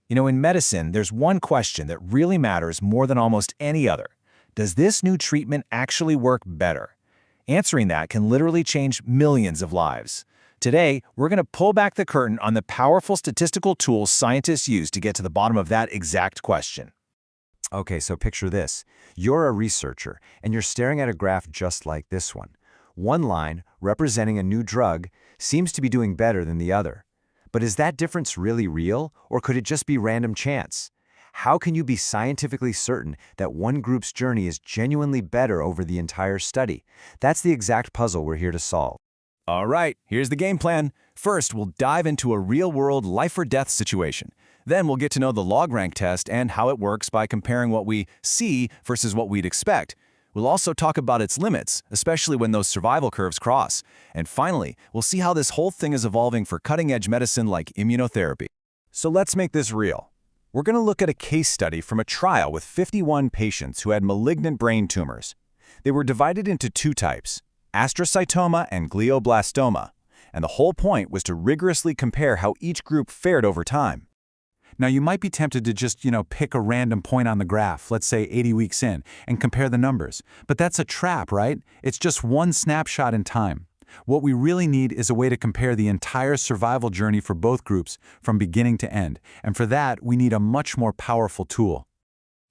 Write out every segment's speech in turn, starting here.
In medicine, there's one question that really matters more than almost any other. Does this new treatment actually work better? Answering that can literally change millions of lives. Today, we're going to pull back the curtain on the powerful statistical tools scientists use to get to the bottom of that exact question. Okay, so picture this. You're a researcher, and you're staring at a graph just like this one. One line, representing a new drug, seems to be doing better than the other. But is that difference really real, or could it just be random chance? How can you be scientifically certain that one group's journey is genuinely better over the entire study? That's the exact puzzle we're here to solve. All right, here's the game plan. First, we'll dive into a real-world life-or-death situation. Then we'll get to know the Logrank test and how it works by comparing what we see versus what we'd expect. We'll also talk about its limits, especially when those survival curves cross. And finally, we'll see how this whole thing is evolving for cutting-edge medicine like immunotherapy. So let's make this real. We're going to look at a case study from a trial with 51 patients who had malignant brain tumors. They were divided into two types, astrocytoma and glioblastoma, and the whole point was to rigorously compare how each group fared over time. Now, you might be tempted to just, pick a random point on the graph, let's say 80 weeks in, and compare the numbers. But that's a trap, right? It's just one snapshot in time. What we really need is a way to compare the entire survival journey for both groups from beginning to end. And for that, we need a much more powerful tool.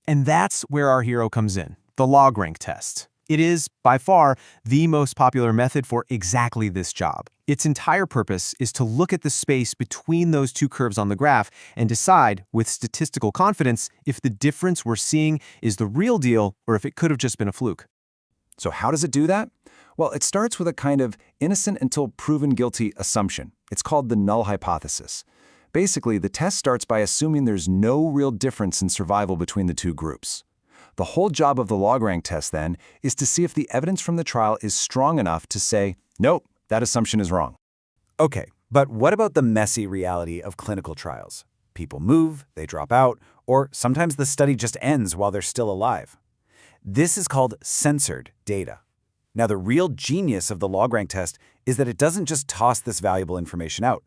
And that's where our hero comes in, the Logrank test. It is, by far, the most popular method for exactly this job. Its entire purpose is to look at the space between those two curves on the graph and decide, with statistical confidence, if the difference we're seeing is the real deal or if it could have just been a fluke. So how does it do that? Well, it starts with a kind of innocent until proven guilty assumption. It's called the null hypothesis. Basically, the test starts by assuming there's no real difference in survival between the two groups. The whole job of the Logrank test, then, is to see if the evidence from the trial is strong enough to say, nope, that assumption is wrong. Okay, but what about the messy reality of clinical trials? People move, they drop out, or sometimes the study just ends while they're still alive. This is called censored data. Now, the real genius of the Logrank test is that it doesn't just toss this valuable information out.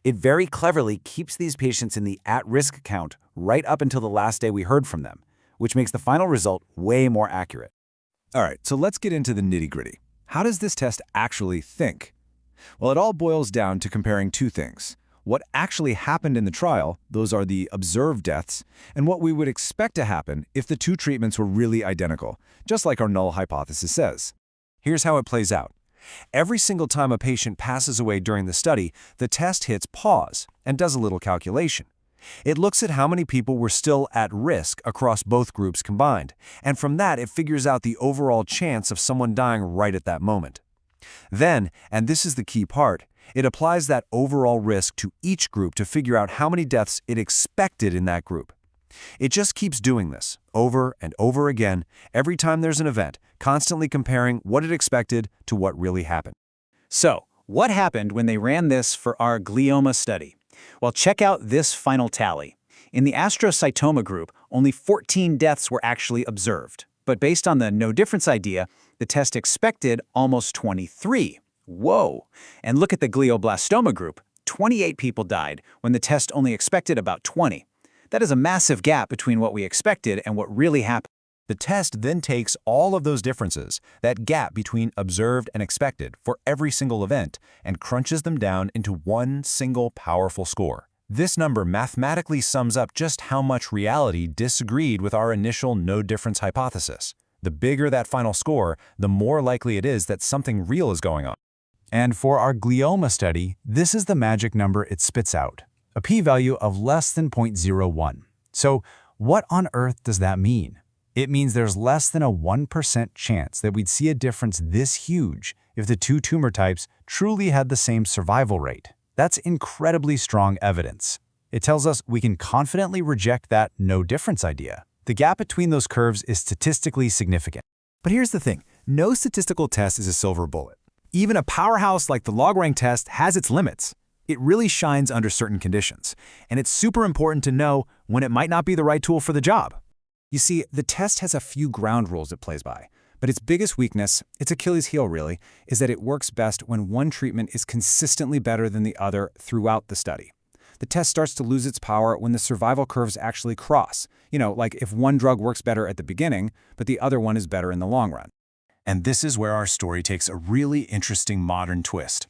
It very cleverly keeps these patients in the at-risk count right up until the last day we heard from them, which makes the final result way more accurate. All right, so let's get into the nitty-gritty. How does this test actually think? Well, it all boils down to comparing two things. What actually happened in the trial, those are the observed deaths, and what we would expect to happen if the two treatments were really identical, just like our null hypothesis says. Here's how it plays out. Every single time a patient passes away during the study, the test hits pause and does a little calculation. It looks at how many people were still at risk across both groups combined, and from that it figures out the overall chance of someone dying right at that moment. Then, and this is the key part, it applies that overall risk to each group to figure out how many deaths it expected in that group. It just keeps doing this, over and over again, every time there's an event, constantly comparing what it expected to what really happened. So, what happened when they ran this for our glioma study? Well, check out this final tally. In the astrocytoma group, only 14 deaths were actually observed. But based on the no difference idea, the test expected almost 23. Whoa! And look at the glioblastoma group. 28 people died when the test only expected about 20. That is a massive gap between what we expected and what really happened. The test then takes all of those differences, that gap between observed and expected for every single event, and crunches them down into one single powerful score. This number mathematically sums up just how much reality disagreed with our initial no-difference hypothesis. The bigger that final score, the more likely it is that something real is going on. And for our glioma study, this is the magic number it spits out, a p-value of less than 0.01. So what on earth does that mean? It means there's less than a 1% chance that we'd see a difference this huge if the two tumor types truly had the same survival rate. That's incredibly strong evidence. It tells us we can confidently reject that no difference idea. The gap between those curves is statistically significant. But here's the thing, no statistical test is a silver bullet. Even a powerhouse like the Logrank test has its limits. It really shines under certain conditions, and it's super important to know when it might not be the right tool for the job. You see, the test has a few ground rules it plays by, but its biggest weakness, its Achilles heel really, is that it works best when one treatment is consistently better than the other throughout the study. The test starts to lose its power when the survival curves actually cross. Like if one drug works better at the beginning, but the other one is better in the long run. And this is where our story takes a really interesting modern twist.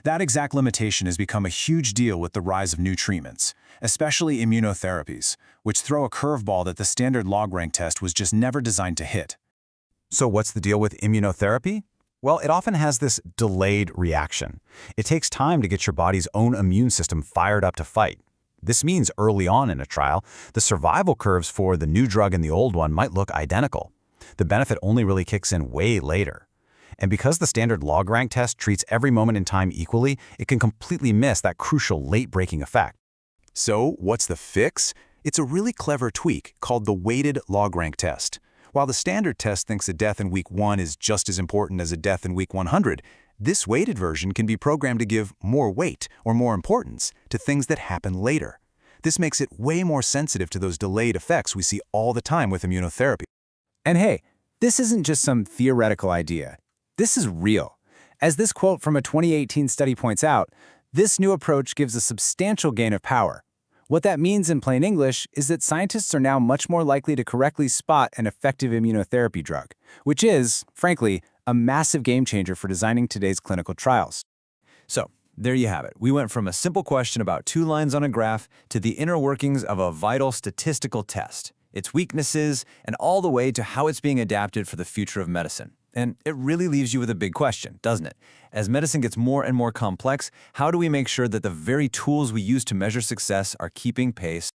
That exact limitation has become a huge deal with the rise of new treatments, especially immunotherapies, which throw a curveball that the standard Logrank test was just never designed to hit. So what's the deal with immunotherapy? Well, it often has this delayed reaction. It takes time to get your body's own immune system fired up to fight. This means early on in a trial, the survival curves for the new drug and the old one might look identical. The benefit only really kicks in way later. And because the standard Logrank test treats every moment in time equally, it can completely miss that crucial late-breaking effect. So what's the fix? It's a really clever tweak called the weighted Logrank test. While the standard test thinks a death in week 1 is just as important as a death in week 100, this weighted version can be programmed to give more weight or more importance to things that happen later. This makes it way more sensitive to those delayed effects we see all the time with immunotherapy. And hey, this isn't just some theoretical idea. This is real. As this quote from a 2018 study points out, this new approach gives a substantial gain of power. What that means in plain English is that scientists are now much more likely to correctly spot an effective immunotherapy drug, which is, frankly, a massive game changer for designing today's clinical trials. So, there you have it. We went from a simple question about 2 lines on a graph to the inner workings of a vital statistical test, its weaknesses, and all the way to how it's being adapted for the future of medicine. And it really leaves you with a big question, doesn't it? As medicine gets more and more complex, how do we make sure that the very tools we use to measure success are keeping pace